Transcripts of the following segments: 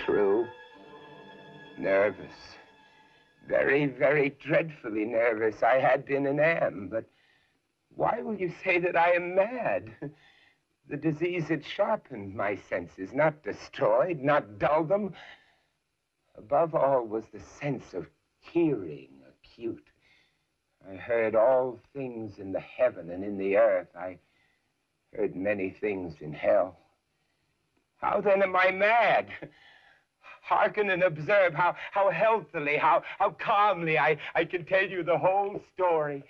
True. Nervous. Very, very dreadfully nervous. I had been and am, but why will you say that I am mad? The disease had sharpened my senses, not destroyed, not dulled them. Above all was the sense of hearing acute. I heard all things in the heaven and in the earth. I heard many things in hell. How then am I mad? Hearken and observe how healthily, how calmly I can tell you the whole story.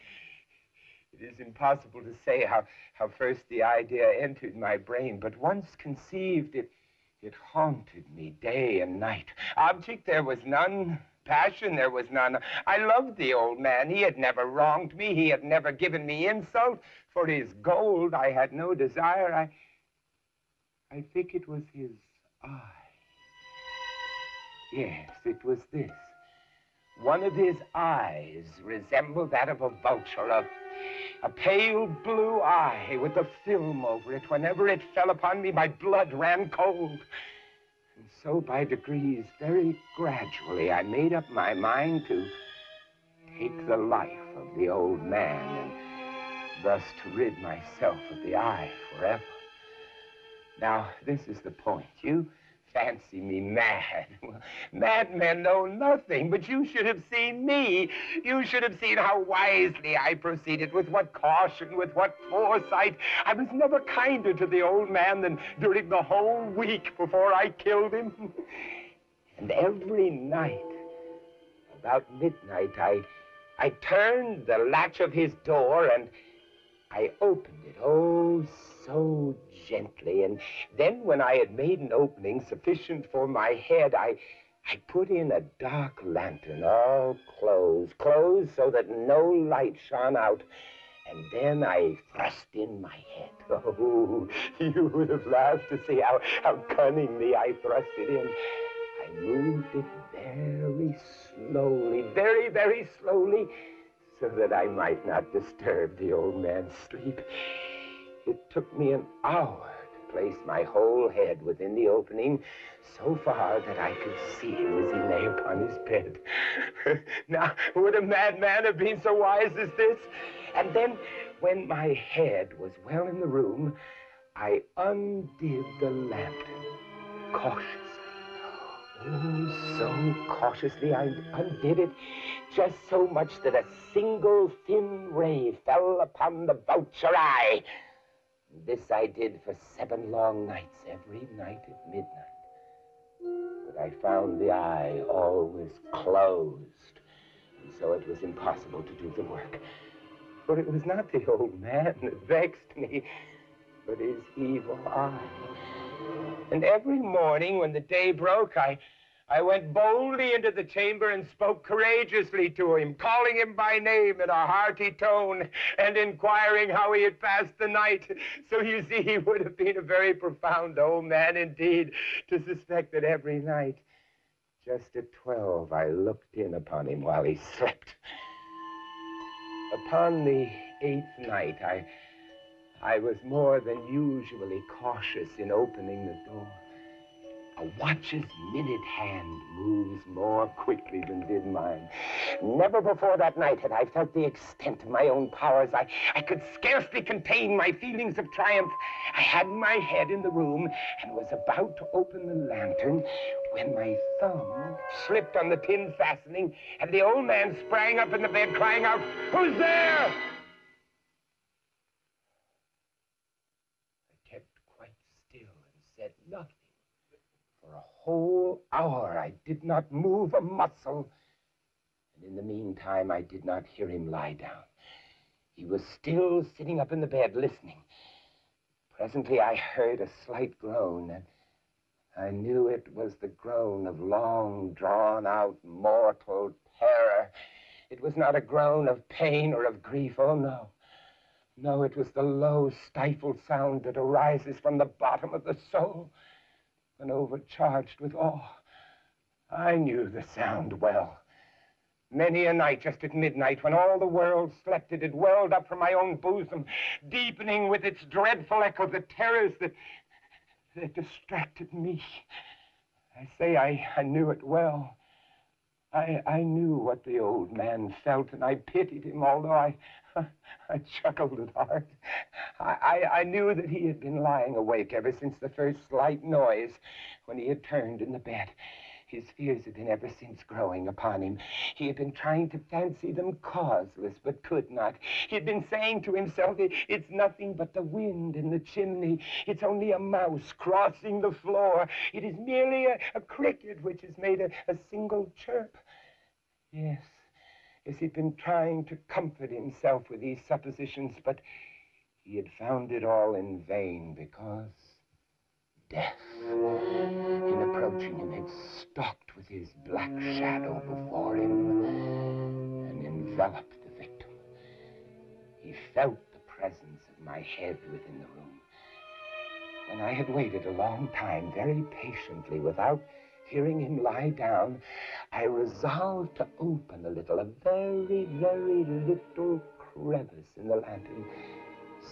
It is impossible to say how first the idea entered my brain, but once conceived, it haunted me day and night. Object there was none, passion there was none. I loved the old man. He had never wronged me. He had never given me insult. For his gold I had no desire. I think it was his eye. Yes, it was this. One of his eyes resembled that of a vulture, a pale blue eye with a film over it. Whenever it fell upon me, my blood ran cold. And so by degrees, very gradually, I made up my mind to take the life of the old man and thus to rid myself of the eye forever. Now, this is the point. You fancy me mad. Well, madmen know nothing, but you should have seen me. You should have seen how wisely I proceeded, with what caution, with what foresight. I was never kinder to the old man than during the whole week before I killed him. And every night, about midnight, I turned the latch of his door and I opened it, oh, so gently. And then when I had made an opening sufficient for my head, I put in a dark lantern, all closed so that no light shone out. And then I thrust in my head. Oh, you would have laughed to see how cunningly I thrust it in. I moved it very slowly, very, very slowly, so that I might not disturb the old man's sleep. It took me an hour to place my whole head within the opening, so far that I could see him as he lay upon his bed. Now, would a madman have been so wise as this? And then, when my head was well in the room, I undid the lantern cautiously. Oh, so cautiously I undid it, just so much that a single thin ray fell upon the vulture eye. This I did for 7 long nights, every night at midnight. But I found the eye always closed, and so it was impossible to do the work. For it was not the old man that vexed me, but his evil eye. And every morning when the day broke, I went boldly into the chamber and spoke courageously to him, calling him by name in a hearty tone and inquiring how he had passed the night. So you see, he would have been a very profound old man indeed to suspect that every night, just at 12, I looked in upon him while he slept. Upon the 8th night, I was more than usually cautious in opening the door. A watch's minute hand moves more quickly than did mine. Never before that night had I felt the extent of my own powers. I could scarcely contain my feelings of triumph. I had my head in the room and was about to open the lantern when my thumb slipped on the tin fastening, and the old man sprang up in the bed, crying out, "Who's there?" I kept quite still and said nothing. For a whole hour, I did not move a muscle. And in the meantime, I did not hear him lie down. He was still sitting up in the bed, listening. Presently, I heard a slight groan, and I knew it was the groan of long, drawn-out, mortal terror. It was not a groan of pain or of grief. Oh, no. No, it was the low, stifled sound that arises from the bottom of the soul when overcharged with awe. I knew the sound well. Many a night, just at midnight, when all the world slept, it had welled up from my own bosom, deepening with its dreadful echo the terrors that distracted me. I say I knew it well. I knew what the old man felt, and I pitied him, although I chuckled at heart. I knew that he had been lying awake ever since the first slight noise when he had turned in the bed. His fears had been ever since growing upon him. He had been trying to fancy them causeless, but could not. He had been saying to himself, "It's nothing but the wind in the chimney. It's only a mouse crossing the floor. It is merely a cricket which has made a single chirp." Yes, he'd been trying to comfort himself with these suppositions, but he had found it all in vain, because death, in approaching him, had stalked with his black shadow before him and enveloped the victim. He felt the presence of my head within the room. When I had waited a long time, very patiently, without hearing him lie down, I resolved to open a very, very little crevice in the lantern.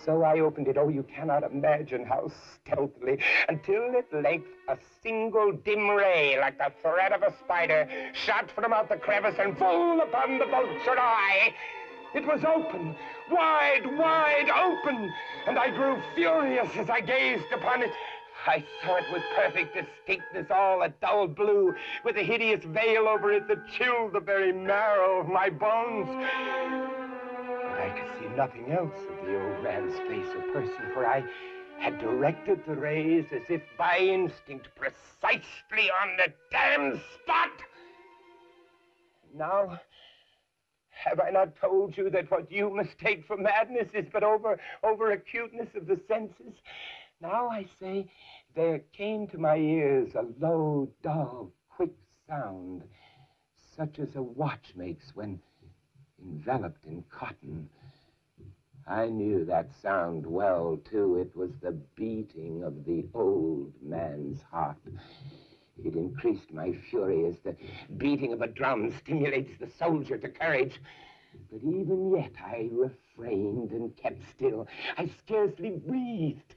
So I opened it, oh, you cannot imagine how stealthily, until at length a single dim ray, like the thread of a spider, shot from out the crevice and full upon the vulture eye. It was open, wide open, and I grew furious as I gazed upon it. I saw it with perfect distinctness, all a dull blue, with a hideous veil over it that chilled the very marrow of my bones. But I could see nothing else of the old man's face or person, for I had directed the rays as if by instinct precisely on the damned spot. Now, have I not told you that what you mistake for madness is but over acuteness of the senses? Now I say, there came to my ears a low, dull, quick sound, such as a watch makes when enveloped in cotton. I knew that sound well, too. It was the beating of the old man's heart. It increased my fury as the beating of a drum stimulates the soldier to courage. But even yet I refrained and kept still. I scarcely breathed.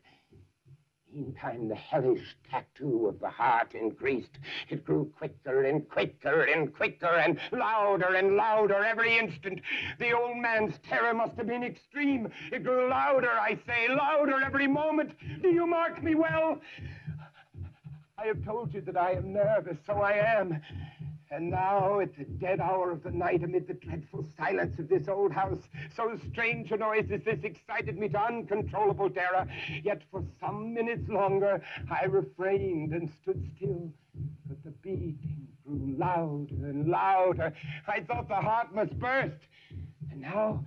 Meantime, the hellish tattoo of the heart increased. It grew quicker and quicker and quicker and louder every instant. The old man's terror must have been extreme. It grew louder, I say, louder every moment. Do you mark me well? I have told you that I am nervous, so I am. And now, at the dead hour of the night, amid the dreadful silence of this old house, so strange a noise as this excited me to uncontrollable terror. Yet for some minutes longer, I refrained and stood still. But the beating grew louder and louder. I thought the heart must burst. And now,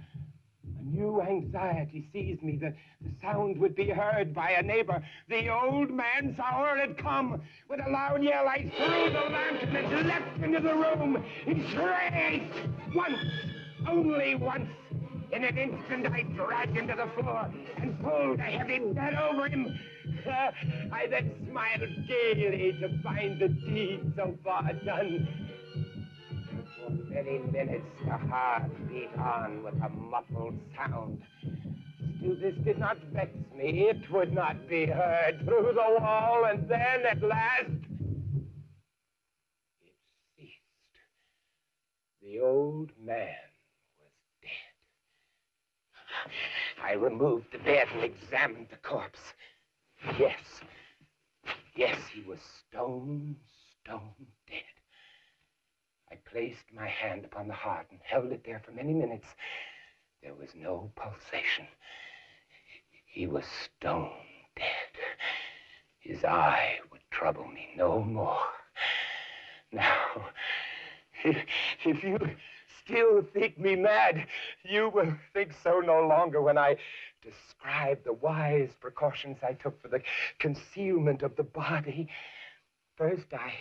a new anxiety seized me. The sound would be heard by a neighbor. The old man's hour had come. With a loud yell, I threw the lantern and leapt into the room. He shrieked once, only once. In an instant, I dragged him to the floor and pulled a heavy bed over him. I then smiled gaily to find the deed so far done. For many minutes, the heart beat on with a muffled sound. Still, this did not vex me. It would not be heard through the wall, and then, at last, it ceased. The old man was dead. I removed the bed and examined the corpse. Yes, he was stone stone dead. I placed my hand upon the heart and held it there for many minutes. There was no pulsation. He was stone dead. His eye would trouble me no more. Now, if you still think me mad, you will think so no longer when I describe the wise precautions I took for the concealment of the body. First, I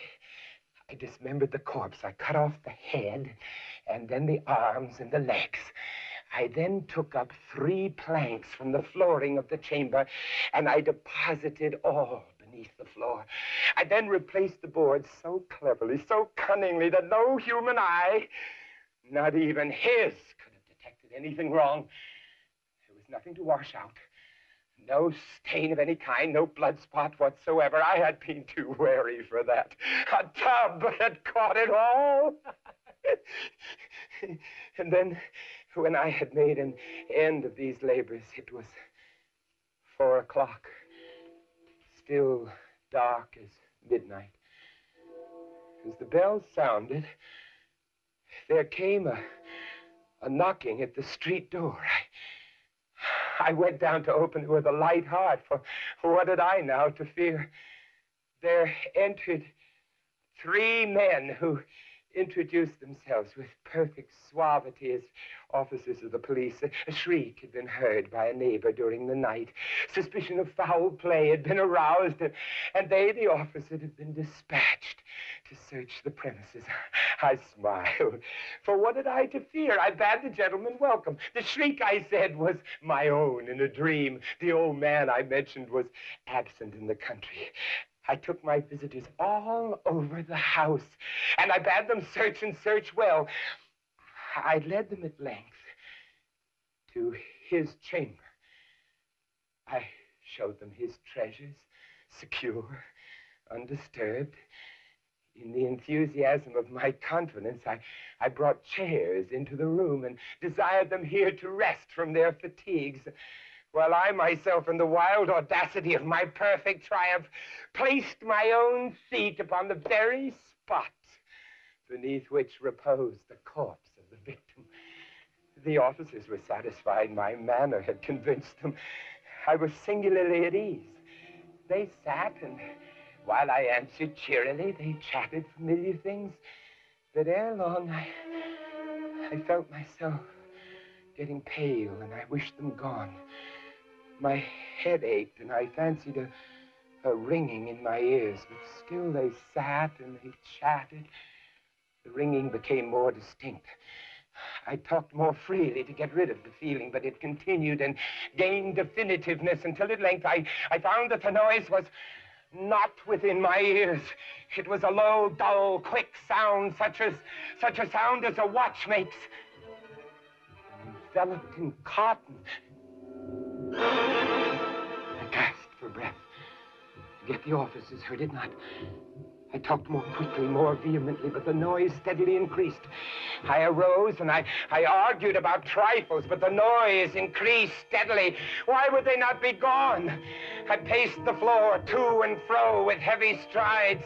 dismembered the corpse. I cut off the head, and then the arms and the legs. I then took up 3 planks from the flooring of the chamber, and I deposited all beneath the floor. I then replaced the boards so cleverly, so cunningly, that no human eye, not even his, could have detected anything wrong. There was nothing to wash out. No stain of any kind, no blood spot whatsoever. I had been too wary for that. A tub had caught it all. And then, when I had made an end of these labors, it was 4 o'clock, still dark as midnight. As the bell sounded, there came a knocking at the street door. I went down to open it with a light heart, for what had I now to fear? There entered 3 men who introduced themselves with perfect suavity as officers of the police. A shriek had been heard by a neighbor during the night. Suspicion of foul play had been aroused, and they, the officers, had been dispatched to search the premises. I smiled. For what had I to fear? I bade the gentleman welcome. The shriek, I said, was my own in a dream. The old man I mentioned was absent in the country. I took my visitors all over the house, and I bade them search and search well. I led them at length to his chamber. I showed them his treasures, secure, undisturbed. In the enthusiasm of my confidence, I brought chairs into the room and desired them here to rest from their fatigues, while I myself, in the wild audacity of my perfect triumph, placed my own feet upon the very spot beneath which reposed the corpse of the victim. The officers were satisfied my manner had convinced them. I was singularly at ease. They sat, and while I answered cheerily, they chatted familiar things. But ere long, I felt myself getting pale, and I wished them gone. My head ached, and I fancied a ringing in my ears, but still they sat and they chatted. The ringing became more distinct. I talked more freely to get rid of the feeling, but it continued and gained definitiveness until at length I found that the noise was not within my ears. It was a low, dull, quick sound, such a sound as a watch makes, enveloped in cotton. I gasped for breath, yet the officers heard it not. I talked more quickly, more vehemently, but the noise steadily increased. I arose and I argued about trifles, but the noise increased steadily. Why would they not be gone? I paced the floor to and fro with heavy strides,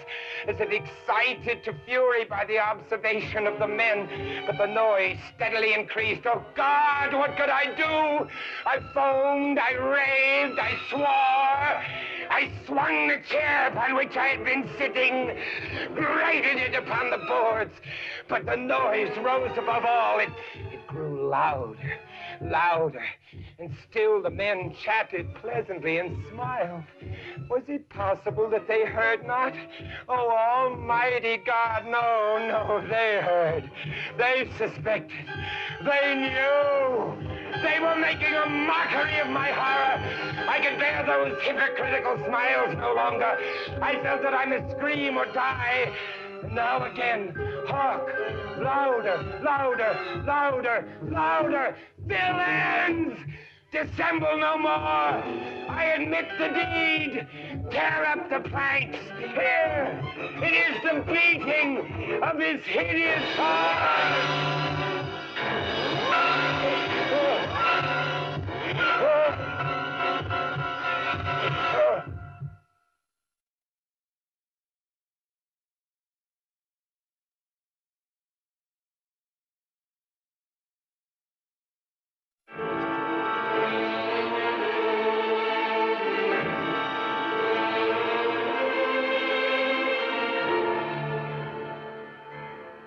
as if excited to fury by the observation of the men, but the noise steadily increased. Oh, God, what could I do? I foamed, I raved, I swore. I swung the chair upon which I had been sitting, grated it upon the boards, but the noise rose above all. It grew louder, louder, and still the men chatted pleasantly and smiled. Was it possible that they heard not? Oh, Almighty God, no, they heard. They suspected. They knew. They were making a mockery of my horror. I could bear those hypocritical smiles no longer. I felt that I must scream or die. And now again, hark, louder, louder, louder, louder. Villains! Dissemble no more. I admit the deed. Tear up the planks. Here, it is the beating of his hideous heart.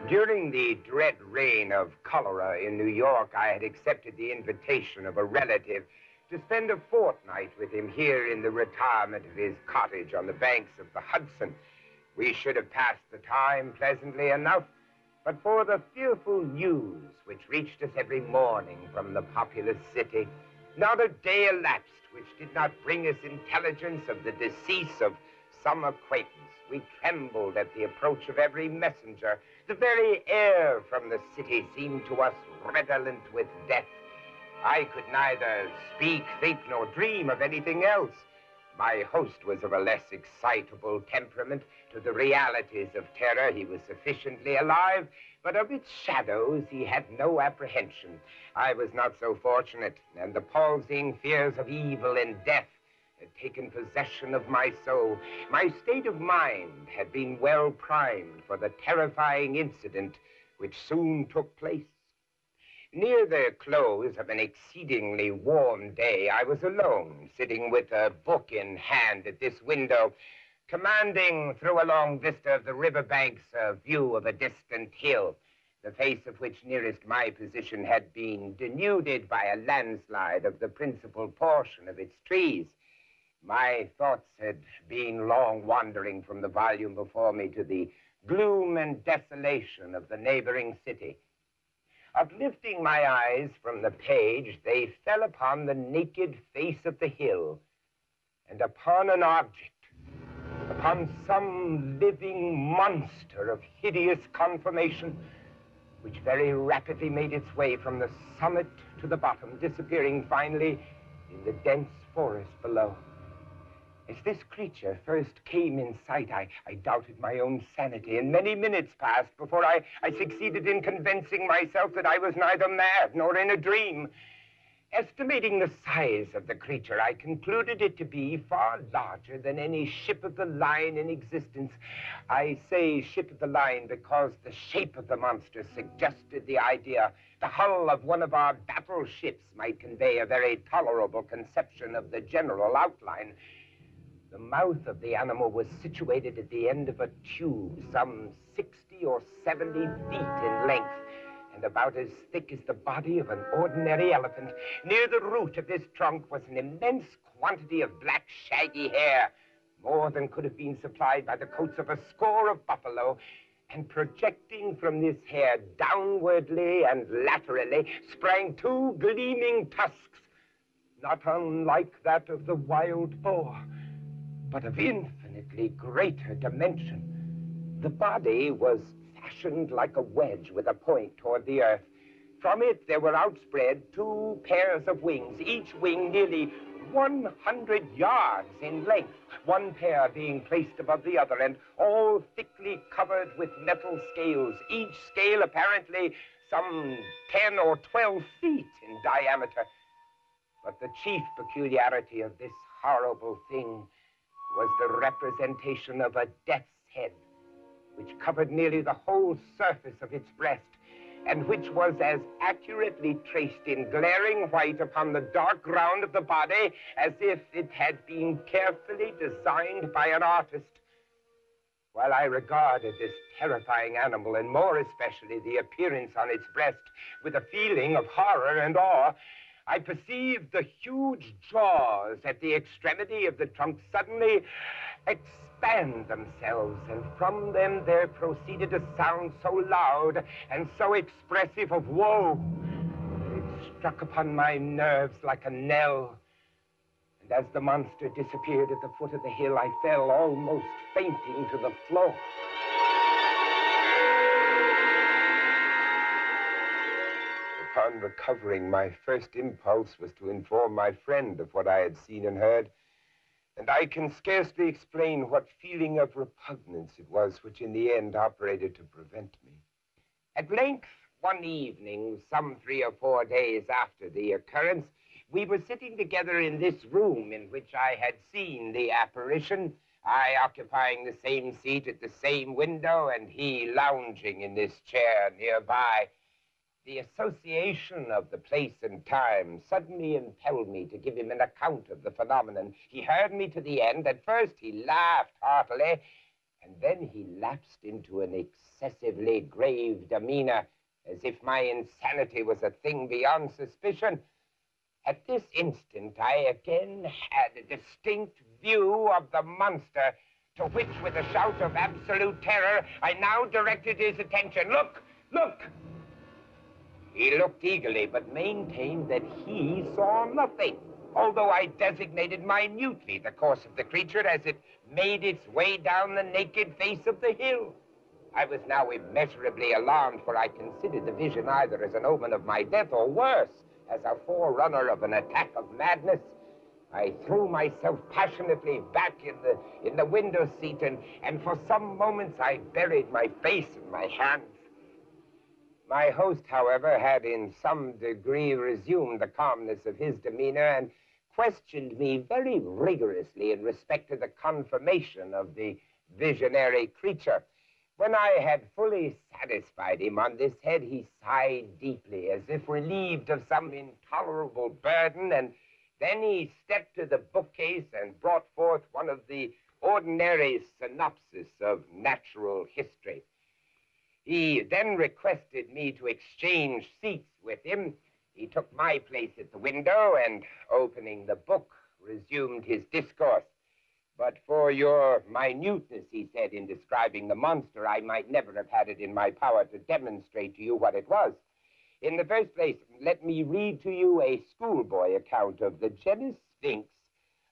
During the dread reign of cholera in New York, I had accepted the invitation of a relative to spend a fortnight with him here in the retirement of his cottage on the banks of the Hudson. We should have passed the time pleasantly enough, but for the fearful news which reached us every morning from the populous city, not a day elapsed which did not bring us intelligence of the decease of some acquaintance. We trembled at the approach of every messenger. The very air from the city seemed to us redolent with death. I could neither speak, think, nor dream of anything else. My host was of a less excitable temperament. To the realities of terror he was sufficiently alive, but of its shadows he had no apprehension. I was not so fortunate, and the palsying fears of evil and death had taken possession of my soul. My state of mind had been well primed for the terrifying incident which soon took place. Near the close of an exceedingly warm day, I was alone, sitting with a book in hand at this window, commanding through a long vista of the riverbanks a view of a distant hill, the face of which nearest my position had been denuded by a landslide of the principal portion of its trees. My thoughts had been long wandering from the volume before me to the gloom and desolation of the neighboring city. Uplifting my eyes from the page, they fell upon the naked face of the hill, and upon an object, upon some living monster of hideous conformation, which very rapidly made its way from the summit to the bottom, disappearing finally in the dense forest below. As this creature first came in sight, I doubted my own sanity, and many minutes passed before I succeeded in convincing myself that I was neither mad nor in a dream. Estimating the size of the creature, I concluded it to be far larger than any ship of the line in existence. I say ship of the line because the shape of the monster suggested the idea. The hull of one of our battleships might convey a very tolerable conception of the general outline. The mouth of the animal was situated at the end of a tube, some 60 or 70 feet in length, and about as thick as the body of an ordinary elephant. Near the root of this trunk was an immense quantity of black, shaggy hair, more than could have been supplied by the coats of a score of buffalo, and projecting from this hair downwardly and laterally sprang two gleaming tusks, not unlike that of the wild boar, but of infinitely greater dimension. The body was fashioned like a wedge with a point toward the earth. From it there were outspread two pairs of wings, each wing nearly 100 yards in length, one pair being placed above the other, and all thickly covered with metal scales, each scale apparently some 10 or 12 feet in diameter. But the chief peculiarity of this horrible thing was the representation of a death's head, which covered nearly the whole surface of its breast, and which was as accurately traced in glaring white upon the dark ground of the body as if it had been carefully designed by an artist. While I regarded this terrifying animal, and more especially the appearance on its breast, with a feeling of horror and awe, I perceived the huge jaws at the extremity of the trunk suddenly expand themselves, and from them there proceeded a sound so loud and so expressive of woe that it struck upon my nerves like a knell. And as the monster disappeared at the foot of the hill, I fell almost fainting to the floor. Upon recovering, my first impulse was to inform my friend of what I had seen and heard, and I can scarcely explain what feeling of repugnance it was which in the end operated to prevent me. At length, one evening, some 3 or 4 days after the occurrence, we were sitting together in this room in which I had seen the apparition, I occupying the same seat at the same window, and he lounging in this chair nearby. The association of the place and time suddenly impelled me to give him an account of the phenomenon. He heard me to the end. At first, he laughed heartily, And then he lapsed into an excessively grave demeanor, as if my insanity was a thing beyond suspicion. At this instant, I again had a distinct view of the monster, to which, with a shout of absolute terror, I now directed his attention. Look! Look! He looked eagerly, but maintained that he saw nothing, although I designated minutely the course of the creature as it made its way down the naked face of the hill. I was now immeasurably alarmed, for I considered the vision either as an omen of my death, or worse, as a forerunner of an attack of madness. I threw myself passionately back in the window seat, and for some moments I buried my face in my hands. My host, however, had in some degree resumed the calmness of his demeanor and questioned me very rigorously in respect to the confirmation of the visionary creature. When I had fully satisfied him on this head, he sighed deeply, as if relieved of some intolerable burden, and then he stepped to the bookcase and brought forth one of the ordinary synopses of natural history. He then requested me to exchange seats with him. He took my place at the window and, opening the book, resumed his discourse. But for your minuteness, he said, in describing the monster, I might never have had it in my power to demonstrate to you what it was. In the first place, let me read to you a schoolboy account of the genus Sphinx,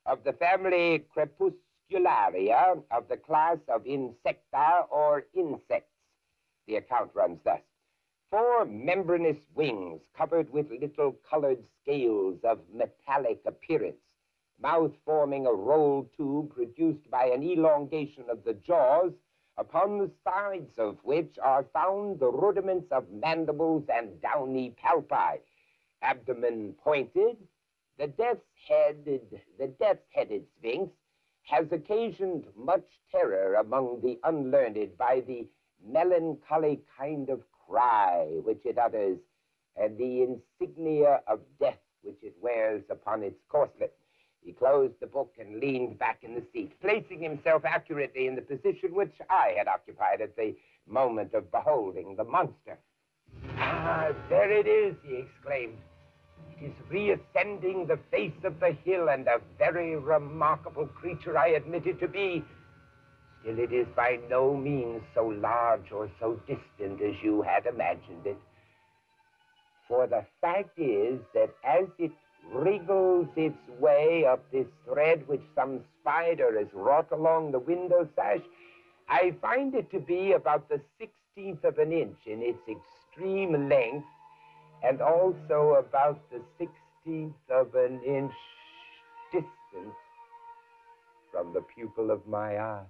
of the family Crepuscularia, of the class of Insecta, or insects. The account runs thus. 4 membranous wings covered with little colored scales of metallic appearance, mouth forming a rolled tube produced by an elongation of the jaws, upon the sides of which are found the rudiments of mandibles and downy palpi. Abdomen pointed, the death's-headed Sphinx has occasioned much terror among the unlearned by the melancholy kind of cry which it utters, and the insignia of death which it wears upon its corslet. He closed the book and leaned back in the seat, placing himself accurately in the position which I had occupied at the moment of beholding the monster. "Ah, there it is," he exclaimed. "It is reascending the face of the hill, and a very remarkable creature I admit it to be. Still, it is by no means so large or so distant as you had imagined it. For the fact is that as it wriggles its way up this thread which some spider has wrought along the window sash, I find it to be about the 16th of an inch in its extreme length, and also about the 16th of an inch distant from the pupil of my eye."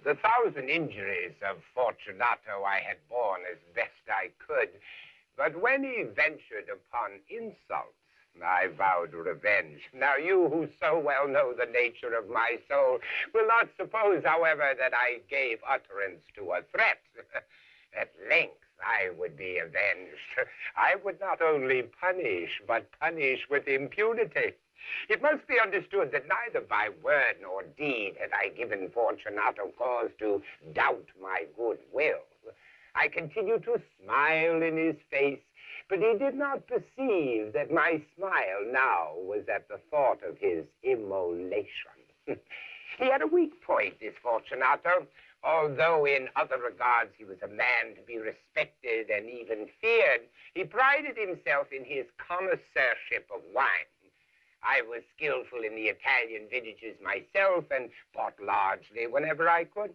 The 1,000 injuries of Fortunato I had borne as best I could, but when he ventured upon insults, I vowed revenge. Now, you who so well know the nature of my soul will not suppose, however, that I gave utterance to a threat. At length, I would be avenged. I would not only punish, but punish with impunity. It must be understood that neither by word nor deed had I given Fortunato cause to doubt my good will. I continued to smile in his face, but he did not perceive that my smile now was at the thought of his immolation. He had a weak point, this Fortunato. Although in other regards he was a man to be respected and even feared, he prided himself in his connoisseurship of wine. I was skillful in the Italian vintages myself and bought largely whenever I could.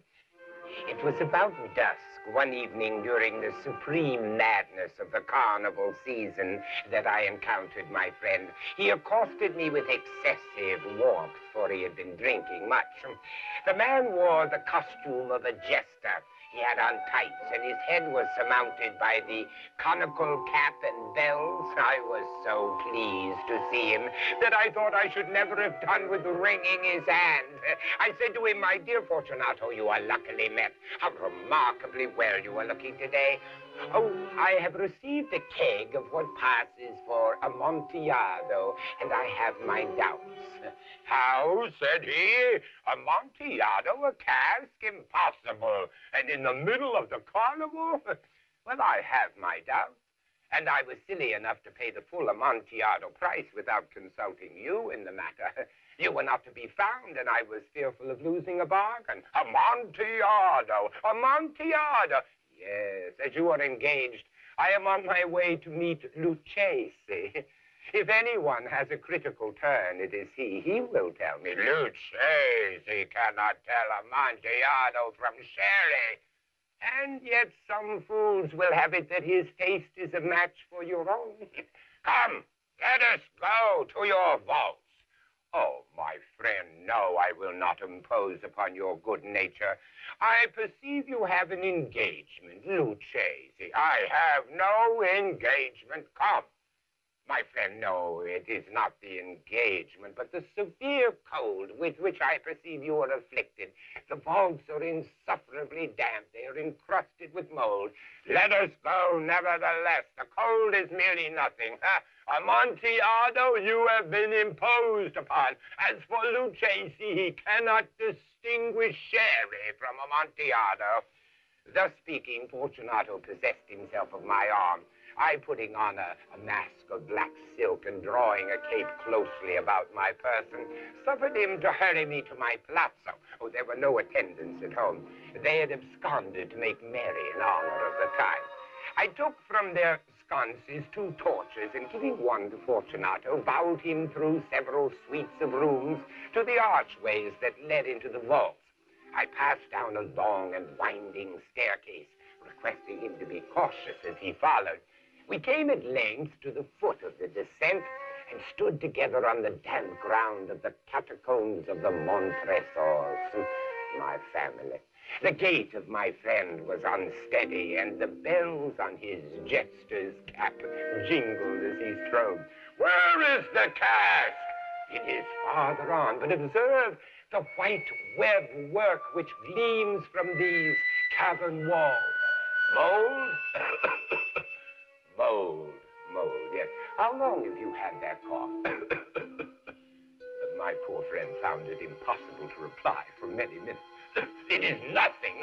It was about dusk one evening during the supreme madness of the carnival season that I encountered my friend. He accosted me with excessive warmth, for he had been drinking much. The man wore the costume of a jester. He had on tights, and his head was surmounted by the conical cap and bells. I was so pleased to see him that I thought I should never have done with wringing his hand. I said to him, "My dear Fortunato, you are luckily met. How remarkably well you are looking today. Oh, I have received a keg of what passes for Amontillado, and I have my doubts." "How?" said he. "Amontillado, a cask? Impossible. And in the middle of the carnival?" "Well, I have my doubts. And I was silly enough to pay the full Amontillado price without consulting you in the matter. You were not to be found, and I was fearful of losing a bargain." "Amontillado! Amontillado!" "Yes, as you are engaged, I am on my way to meet Lucchesi. If anyone has a critical turn, it is he. He will tell me." "Lucchesi cannot tell Amontillado from sherry. And yet some fools will have it that his taste is a match for your own. Come, let us go to your vaults." "Oh, my friend, no, I will not impose upon your good nature. I perceive you have an engagement, Lucchesi." "I have no engagement. Come." "My friend, no, it is not the engagement, but the severe cold with which I perceive you are afflicted. The vaults are insufferably damp. They are encrusted with mold." "Let us go, nevertheless. The cold is merely nothing. Amontillado, you have been imposed upon. As for Lucchesi, he cannot distinguish sherry from Amontillado." Thus speaking, Fortunato possessed himself of my arm. I, putting on a mask of black silk and drawing a cape closely about my person, suffered him to hurry me to my palazzo. Oh, there were no attendants at home. They had absconded to make merry in honor of the time. I took from their sconces 2 torches, and giving one to Fortunato, bowed him through several suites of rooms to the archways that led into the vaults. I passed down a long and winding staircase, requesting him to be cautious as he followed. We came at length to the foot of the descent and stood together on the damp ground of the catacombs of the Montresors, my family. The gait of my friend was unsteady, and the bells on his jester's cap jingled as he strode. "Where is the cask?" "It is farther on, but observe the white web work which gleams from these cavern walls." "Mold?" Mold, yes. How long have you had that cough?" My poor friend found it impossible to reply for many minutes. "It is nothing.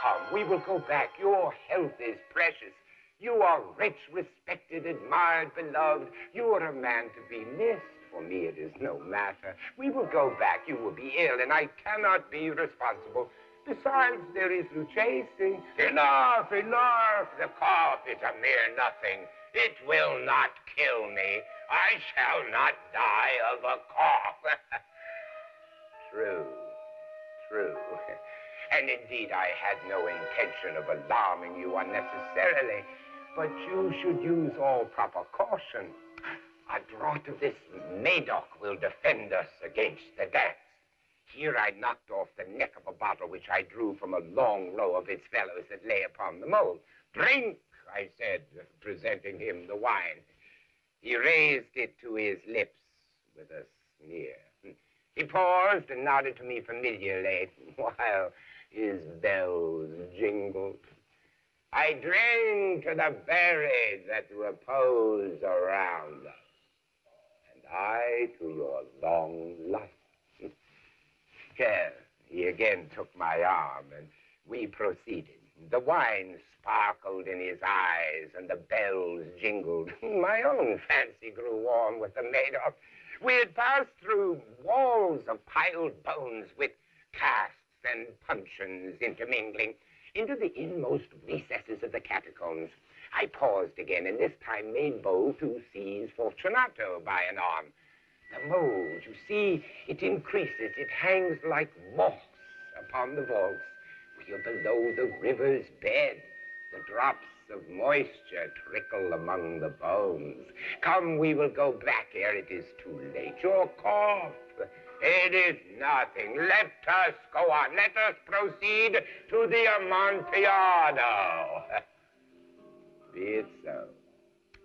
Come, we will go back. Your health is precious. You are rich, respected, admired, beloved. You are a man to be missed. For me, it is no matter. We will go back. You will be ill, and I cannot be responsible. Besides, there is Lucchesi." Enough. The cough is a mere nothing. It will not kill me. I shall not die of a cough." True. And indeed, I had no intention of alarming you unnecessarily, but you should use all proper caution. A draught of this Medoc will defend us against the dance. Here I knocked off the neck of a bottle which I drew from a long row of its fellows that lay upon the mold. "Drink," I said, presenting him the wine. He raised it to his lips with a sneer. He paused and nodded to me familiarly while his bells jingled. "I drink to the buried that repose around us, and I to your long life." He again took my arm, and we proceeded. The wine sparkled in his eyes, and the bells jingled. My own fancy grew warm with the Madoff. We had passed through walls of piled bones with casts and puncheons intermingling into the inmost recesses of the catacombs. I paused again, and this time made bold to seize Fortunato by an arm. The mold, you see, it increases. It hangs like moss upon the vaults. We are below the river's bed. The drops of moisture trickle among the bones. Come, we will go back ere it is too late. Your cough It is nothing. Let us go on. Let us proceed to the Amontillado. Be it so.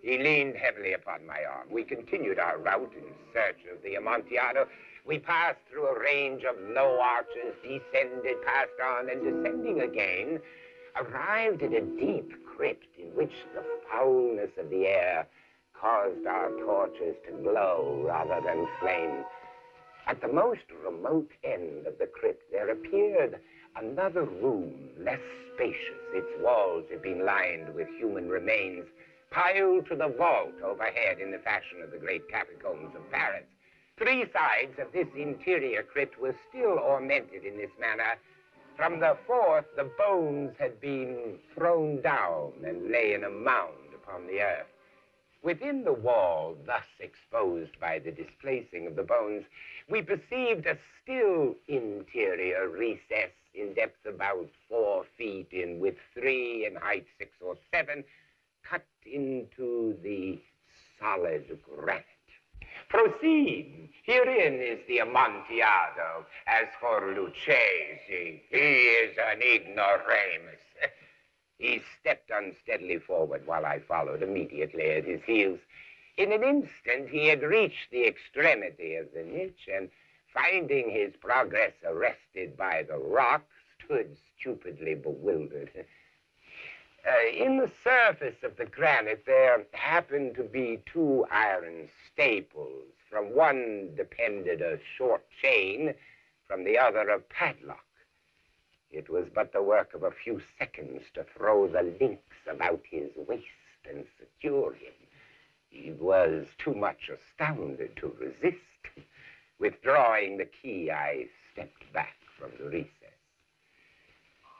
He leaned heavily upon my arm. We continued our route in search of the Amontillado. We passed through a range of low arches, descended, passed on, and descending again, arrived at a deep crypt in which the foulness of the air caused our torches to glow rather than flame. At the most remote end of the crypt, there appeared another room, less spacious. Its walls had been lined with human remains, piled to the vault overhead in the fashion of the great catacombs of Paris. Three sides of this interior crypt were still ornamented in this manner. From the fourth, the bones had been thrown down and lay in a mound upon the earth. Within the wall, thus exposed by the displacing of the bones, we perceived a still interior recess in depth about 4 feet, in width 3, in height 6 or 7, cut into the solid granite. Proceed. Herein is the Amontillado. As for Lucchesi, he is an ignoramus. He stepped unsteadily forward while I followed immediately at his heels. In an instant, he had reached the extremity of the niche, and finding his progress arrested by the rock, stood stupidly bewildered. In the surface of the granite, there happened to be 2 iron staples. From one depended a short chain, from the other a padlock. It was but the work of a few seconds to throw the links about his waist and secure him. He was too much astounded to resist. Withdrawing the key, I stepped back from the recess.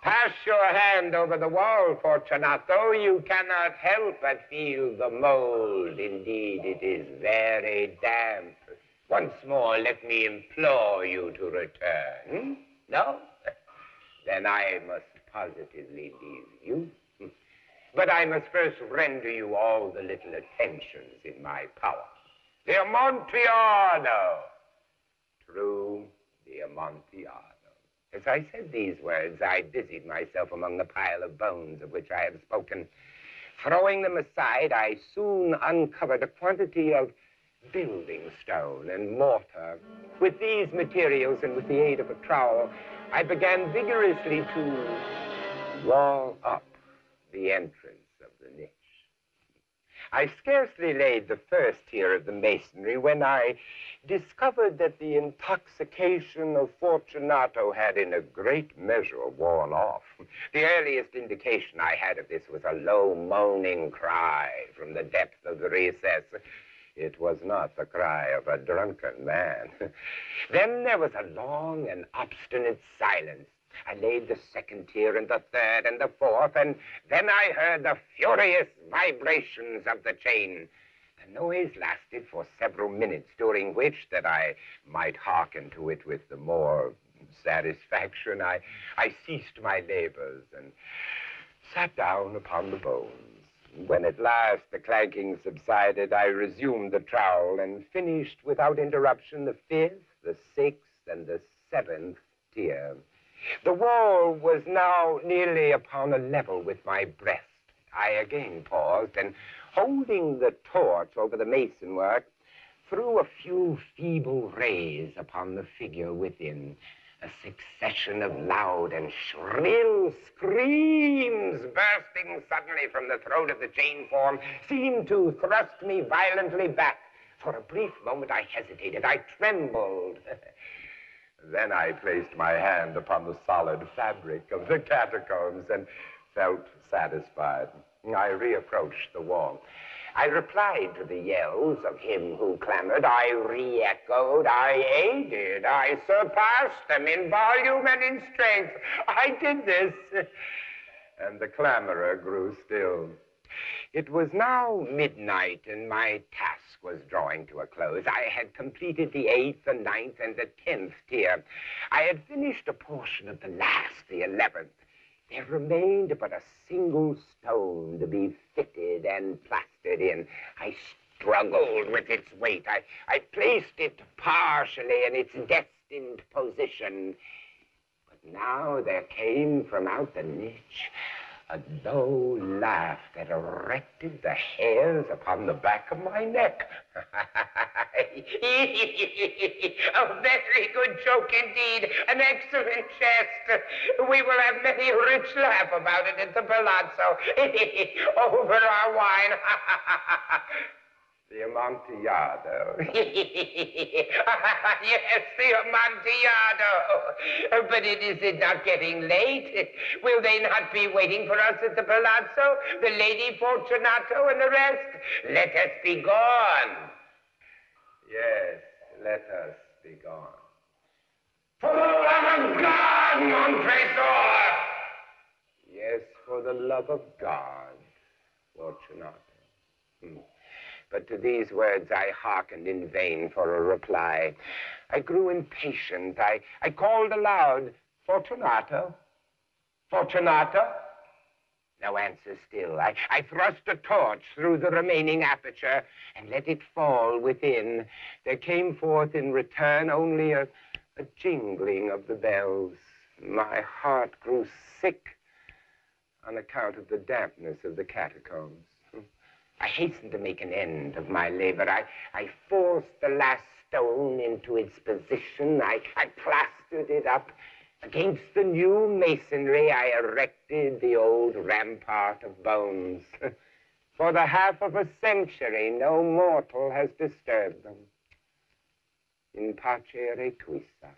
Pass your hand over the wall, Fortunato. You cannot help but feel the mold. Indeed, it is very damp. Once more, let me implore you to return. No? Then I must positively leave you. But I must first render you all the little attentions in my power. The Amontillado. True, the Amontillado. As I said these words, I busied myself among the pile of bones of which I have spoken. Throwing them aside, I soon uncovered a quantity of building stone and mortar. With these materials and with the aid of a trowel, I began vigorously to wall up the entrance of the niche. I scarcely laid the first tier of the masonry when I discovered that the intoxication of Fortunato had in a great measure worn off. The earliest indication I had of this was a low moaning cry from the depth of the recess. It was not the cry of a drunken man. Then there was a long and obstinate silence. I laid the second tier and the third and the fourth, and then I heard the furious vibrations of the chain. The noise lasted for several minutes, during which, that I might hearken to it with the more satisfaction, I ceased my labors and sat down upon the bones. When at last the clanking subsided, I resumed the trowel and finished without interruption the 5th, the 6th, and the 7th tier. The wall was now nearly upon a level with my breast. I again paused, and holding the torch over the masonwork, threw a few feeble rays upon the figure within. A succession of loud and shrill screams bursting suddenly from the throat of the chain form seemed to thrust me violently back. For a brief moment I hesitated. I trembled. Then I placed my hand upon the solid fabric of the catacombs and felt satisfied. I reapproached the wall. I replied to the yells of him who clamored. I re-echoed. I aided. I surpassed them in volume and in strength. I did this. And the clamorer grew still. It was now midnight, and my task was drawing to a close. I had completed the 8th, the 9th, and the 10th tier. I had finished a portion of the last, the 11th. There remained but a single stone to be fitted and plastered in. I struggled with its weight. I placed it partially in its destined position. But now there came from out the niche a low laugh that erected the hairs upon the back of my neck. A very good joke indeed, an excellent jest. We will have many a rich laugh about it at the palazzo, over our wine. The Amontillado. Yes, the Amontillado. But is it not getting late? Will they not be waiting for us at the palazzo? The Lady Fortunato and the rest? Let us be gone. Yes, let us be gone. For the love of God, Montresor! Yes, for the love of God, Fortunato. But to these words I hearkened in vain for a reply. I grew impatient. I called aloud, Fortunato? Fortunato? No answer still. I thrust a torch through the remaining aperture and let it fall within. There came forth in return only a jingling of the bells. My heart grew sick on account of the dampness of the catacombs. I hastened to make an end of my labor. I forced the last stone into its position. I plastered it up. Against the new masonry, I erected the old rampart of bones. For the half of a century, no mortal has disturbed them. In pace requiescat.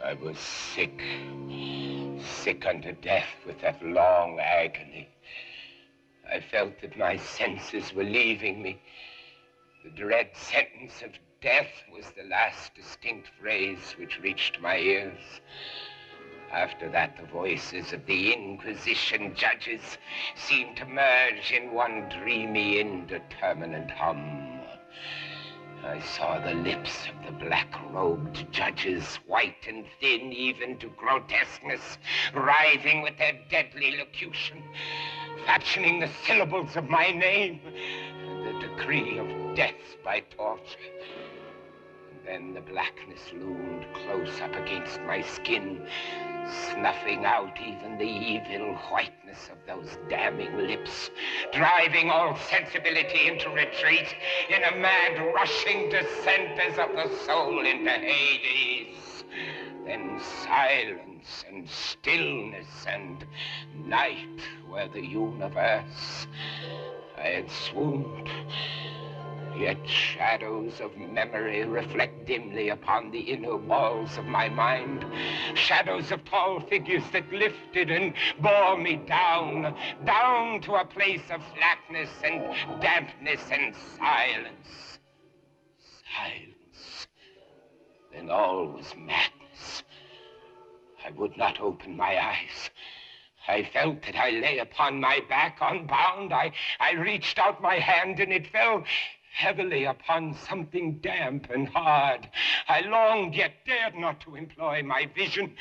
I was sick unto death with that long agony. I felt that my senses were leaving me. The dread sentence of death was the last distinct phrase which reached my ears. After that, the voices of the Inquisition judges seemed to merge in one dreamy, indeterminate hum. I saw the lips of the black-robed judges, white and thin even to grotesqueness, writhing with their deadly locution, fashioning the syllables of my name and the decree of death by torture. And then the blackness loomed close up against my skin, snuffing out even the evil whiteness of those damning lips, driving all sensibility into retreat in a mad rushing descent as of the soul into Hades. Then silence and stillness and night were the universe. I had swooned. Yet shadows of memory reflect dimly upon the inner walls of my mind. Shadows of tall figures that lifted and bore me down, down to a place of flatness and dampness and silence. Silence. Then all was madness. I would not open my eyes. I felt that I lay upon my back unbound. I reached out my hand and it fell heavily upon something damp and hard. I longed, yet dared not to employ my vision.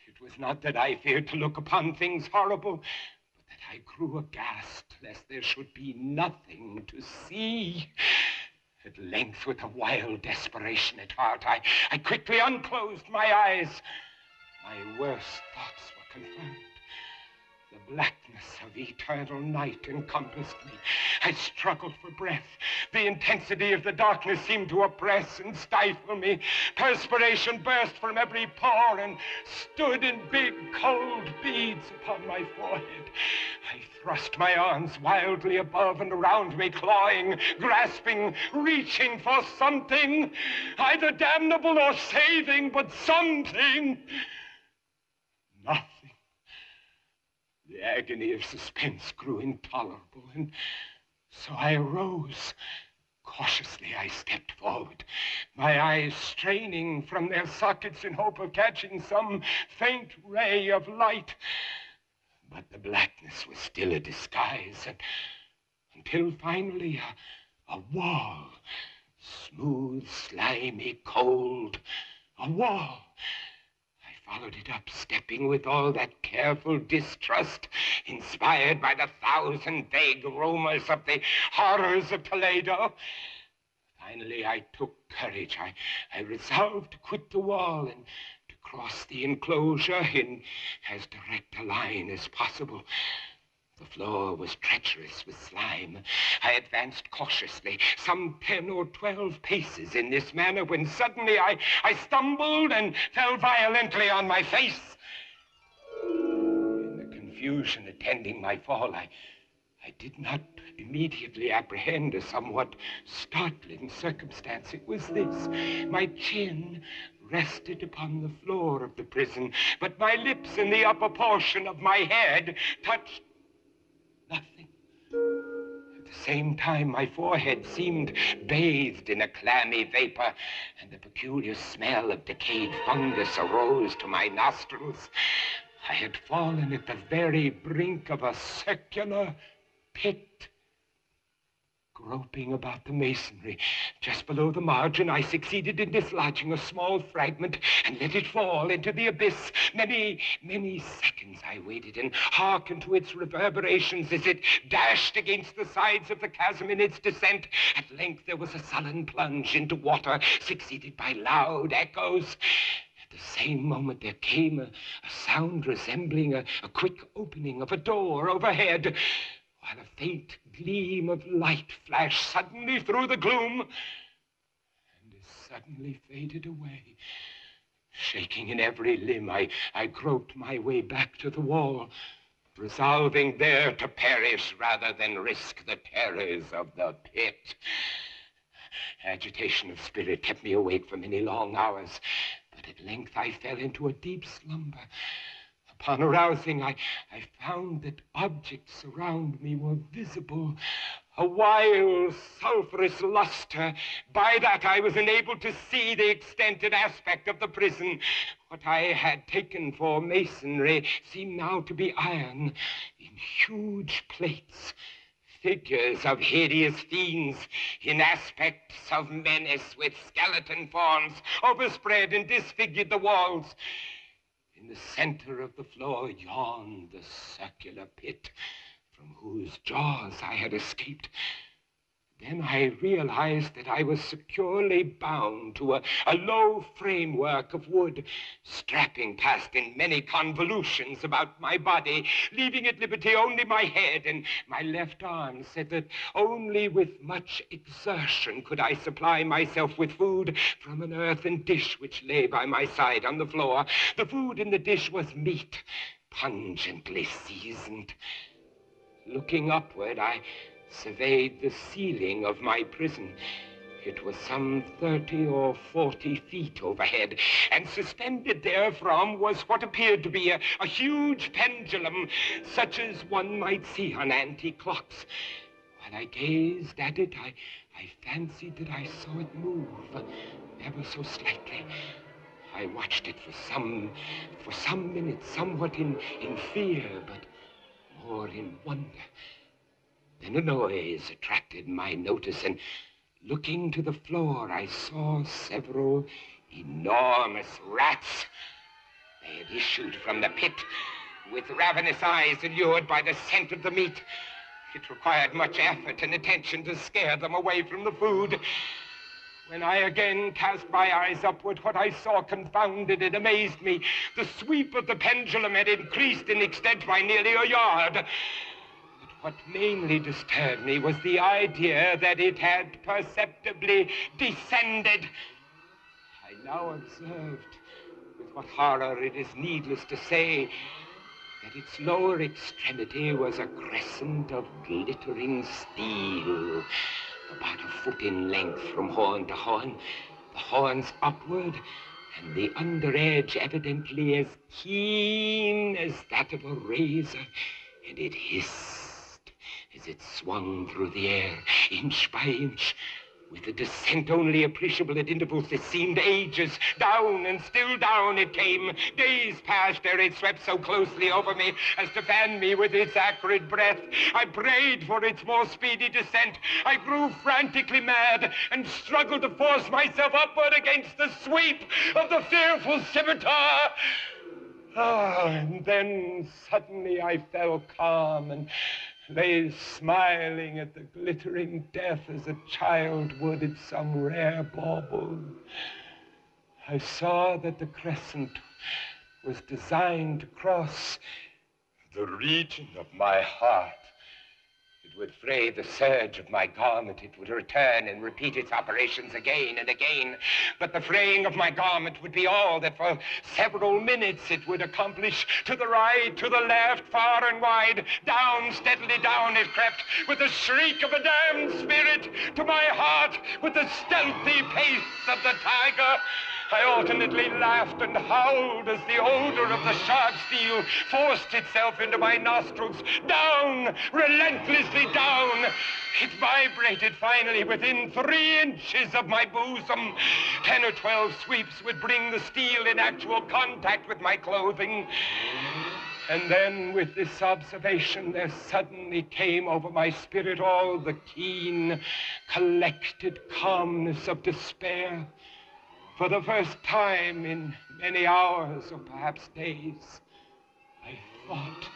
It was not that I feared to look upon things horrible, but that I grew aghast lest there should be nothing to see. At length, with a wild desperation at heart, I quickly unclosed my eyes. My worst thoughts were confirmed. The blackness of eternal night encompassed me. I struggled for breath. The intensity of the darkness seemed to oppress and stifle me. Perspiration burst from every pore and stood in big, cold beads upon my forehead. I thrust my arms wildly above and around me, clawing, grasping, reaching for something, either damnable or saving, but something. Nothing. The agony of suspense grew intolerable, and so I arose. Cautiously, I stepped forward, my eyes straining from their sockets in hope of catching some faint ray of light. But the blackness was still a disguise, and until finally a wall, smooth, slimy, cold, a wall. I followed it up, stepping with all that careful distrust inspired by the thousand vague rumors of the horrors of Toledo. Finally, I took courage. I resolved to quit the wall and to cross the enclosure in as direct a line as possible. The floor was treacherous with slime. I advanced cautiously, some 10 or 12 paces in this manner, when suddenly I stumbled and fell violently on my face. In the confusion attending my fall, I did not immediately apprehend a somewhat startling circumstance. It was this: my chin rested upon the floor of the prison, but my lips and the upper portion of my head touched nothing. At the same time, my forehead seemed bathed in a clammy vapor, and the peculiar smell of decayed fungus arose to my nostrils. I had fallen at the very brink of a circular pit. Groping about the masonry, just below the margin, I succeeded in dislodging a small fragment and let it fall into the abyss. Many, many seconds I waited and hearkened to its reverberations as it dashed against the sides of the chasm in its descent. At length there was a sullen plunge into water, succeeded by loud echoes. At the same moment there came a sound resembling a quick opening of a door overhead, while a faint gleam of light flashed suddenly through the gloom and as suddenly faded away. Shaking in every limb, I groped my way back to the wall, resolving there to perish rather than risk the terrors of the pit. Agitation of spirit kept me awake for many long hours, but at length I fell into a deep slumber. Upon arousing, I found that objects around me were visible, a wild, sulphurous luster. By that, I was enabled to see the extent and aspect of the prison. What I had taken for masonry seemed now to be iron in huge plates. Figures of hideous fiends in aspects of menace with skeleton forms overspread and disfigured the walls. In the center of the floor yawned the circular pit from whose jaws I had escaped. Then I realized that I was securely bound to a low framework of wood, strapping past in many convolutions about my body, leaving at liberty only my head and my left arm, said that only with much exertion could I supply myself with food from an earthen dish which lay by my side on the floor. The food in the dish was meat, pungently seasoned. Looking upward, I surveyed the ceiling of my prison. It was some 30 or 40 feet overhead, and suspended therefrom was what appeared to be a huge pendulum, such as one might see on antique clocks. While I gazed at it, I fancied that I saw it move, ever so slightly. I watched it for some minutes, somewhat in fear, but more in wonder. Then a noise attracted my notice, and looking to the floor, I saw several enormous rats. They had issued from the pit with ravenous eyes allured by the scent of the meat. It required much effort and attention to scare them away from the food. When I again cast my eyes upward, what I saw confounded and amazed me. The sweep of the pendulum had increased in extent by nearly a yard. But what mainly disturbed me was the idea that it had perceptibly descended. I now observed, with what horror it is needless to say, that its lower extremity was a crescent of glittering steel, about a foot in length from horn to horn, the horns upward, and the under edge evidently as keen as that of a razor, and it hissed as it swung through the air, inch by inch, with a descent only appreciable at intervals that seemed ages. Down and still down it came. Days passed ere it swept so closely over me as to fan me with its acrid breath. I prayed for its more speedy descent. I grew frantically mad and struggled to force myself upward against the sweep of the fearful scimitar. And then suddenly I fell calm and lay smiling at the glittering death as a child would at some rare bauble. I saw that the crescent was designed to cross the region of my heart. It would fray the serge of my garment. It would return and repeat its operations again and again. But the fraying of my garment would be all that for several minutes it would accomplish. To the right, to the left, far and wide, down, steadily down it crept, with the shriek of a damned spirit, to my heart, with the stealthy pace of the tiger. I alternately laughed and howled as the odor of the sharp steel forced itself into my nostrils. Down, relentlessly down. It vibrated finally within 3 inches of my bosom. 10 or 12 sweeps would bring the steel in actual contact with my clothing. And then, with this observation, there suddenly came over my spirit all the keen, collected calmness of despair. For the first time in many hours, or perhaps days, I thought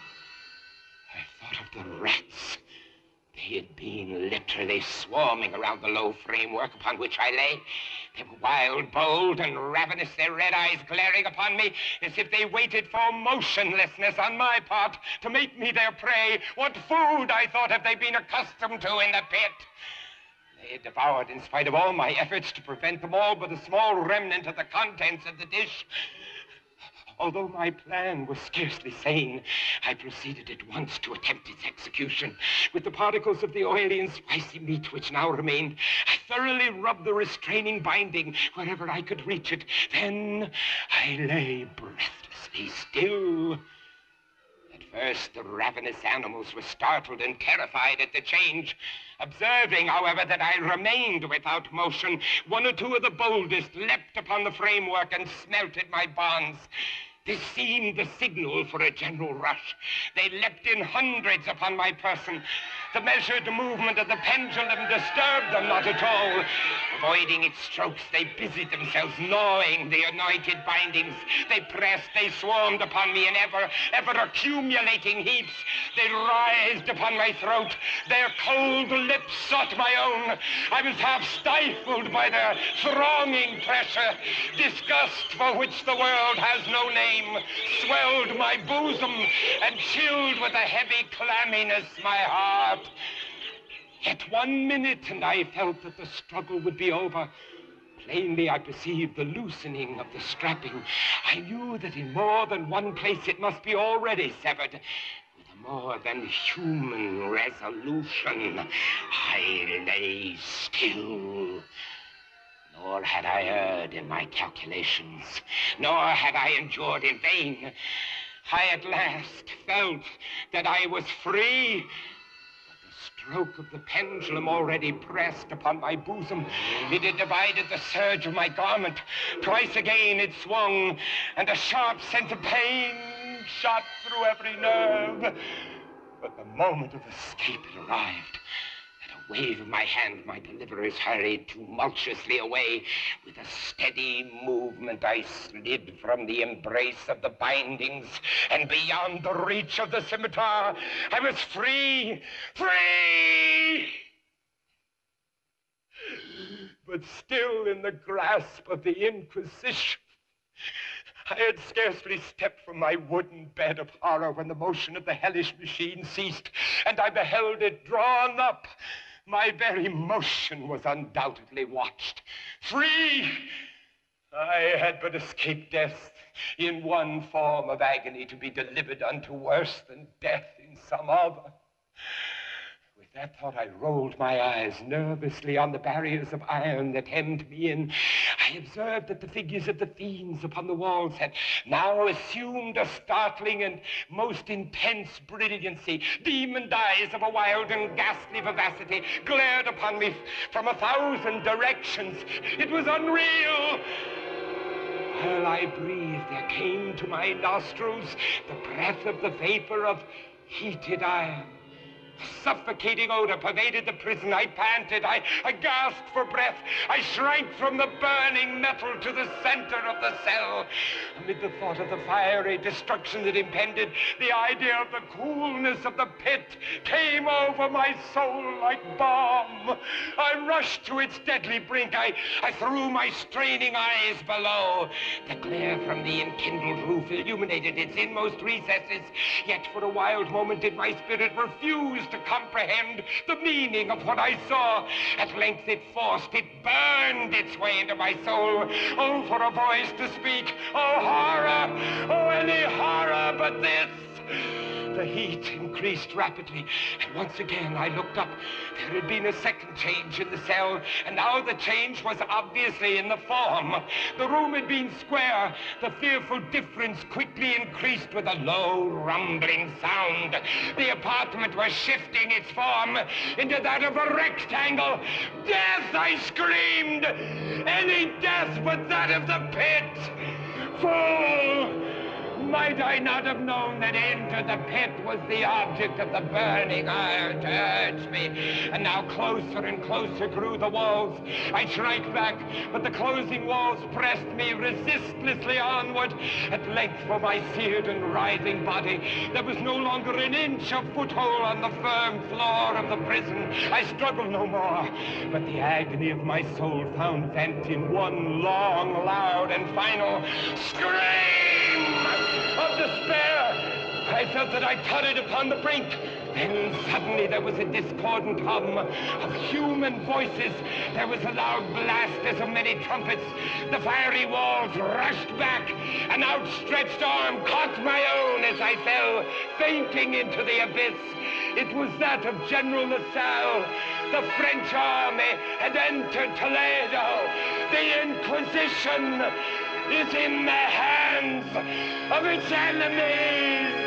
of the rats. They had been literally swarming around the low framework upon which I lay. They were wild, bold, and ravenous, their red eyes glaring upon me as if they waited for motionlessness on my part to make me their prey. What food, I thought, have they been accustomed to in the pit? They had devoured in spite of all my efforts to prevent them all but a small remnant of the contents of the dish. Although my plan was scarcely sane, I proceeded at once to attempt its execution. With the particles of the oily and spicy meat which now remained, I thoroughly rubbed the restraining binding wherever I could reach it. Then I lay breathlessly still. At first, the ravenous animals were startled and terrified at the change. Observing, however, that I remained without motion, 1 or 2 of the boldest leapt upon the framework and smelt at my bonds. This seemed the signal for a general rush. They leapt in hundreds upon my person. The measured movement of the pendulum disturbed them not at all. Avoiding its strokes, they busied themselves gnawing the anointed bindings. They pressed, they swarmed upon me in ever accumulating heaps. They writhed upon my throat. Their cold lips sought my own. I was half stifled by their thronging pressure. Disgust, for which the world has no name, swelled my bosom and chilled with a heavy clamminess my heart. Yet 1 minute, and I felt that the struggle would be over. Plainly, I perceived the loosening of the strapping. I knew that in more than one place it must be already severed. With a more than human resolution, I lay still. Nor had I erred in my calculations, nor had I endured in vain. I at last felt that I was free. The stroke of the pendulum already pressed upon my bosom. It had divided the serge of my garment. Twice again it swung, and a sharp sense of pain shot through every nerve. But the moment of escape had arrived. At a wave of my hand, my deliverers hurried tumultuously away. With a steady movement, I slid from the embrace of the bindings and beyond the reach of the scimitar. I was free! Free! but still in the grasp of the Inquisition. I had scarcely stepped from my wooden bed of horror when the motion of the hellish machine ceased, and I beheld it drawn up. My very motion was undoubtedly watched. Free! I had but escaped death in one form of agony, to be delivered unto worse than death in some other. With that thought, I rolled my eyes nervously on the barriers of iron that hemmed me in. I observed that the figures of the fiends upon the walls had now assumed a startling and most intense brilliancy. Demon eyes of a wild and ghastly vivacity glared upon me from 1,000 directions. It was unreal. While I breathed, there came to my nostrils the breath of the vapor of heated iron. A suffocating odor pervaded the prison. I panted. I gasped for breath. I shrank from the burning metal to the center of the cell. Amid the thought of the fiery destruction that impended, the idea of the coolness of the pit came over my soul like balm. I rushed to its deadly brink. I threw my straining eyes below. The glare from the enkindled roof illuminated its inmost recesses. Yet for a wild moment did my spirit refuse to comprehend the meaning of what I saw. At length it burned its way into my soul. Oh, for a voice to speak. Oh, horror. Oh, any horror but this. The heat increased rapidly, and once again I looked up. There had been a second change in the cell, and now the change was obviously in the form. The room had been square. The fearful difference quickly increased with a low, rumbling sound. The apartment was shifting its form into that of a rectangle. Death, I screamed! Any death but that of the pit! Fool! Might I not have known that into the pit was the object of the burning iron to urge me? And now closer and closer grew the walls. I shrank back, but the closing walls pressed me resistlessly onward. At length, for my seared and writhing body, there was no longer an inch of foothold on the firm floor of the prison. I struggled no more, but the agony of my soul found vent in one long, loud, and final scream of despair. I felt that I tottered upon the brink. Then suddenly there was a discordant hum of human voices. There was a loud blast as of many trumpets. The fiery walls rushed back. An outstretched arm caught my own as I fell, fainting into the abyss. It was that of General LaSalle. The French army had entered Toledo. The Inquisition is in the hands of its enemies.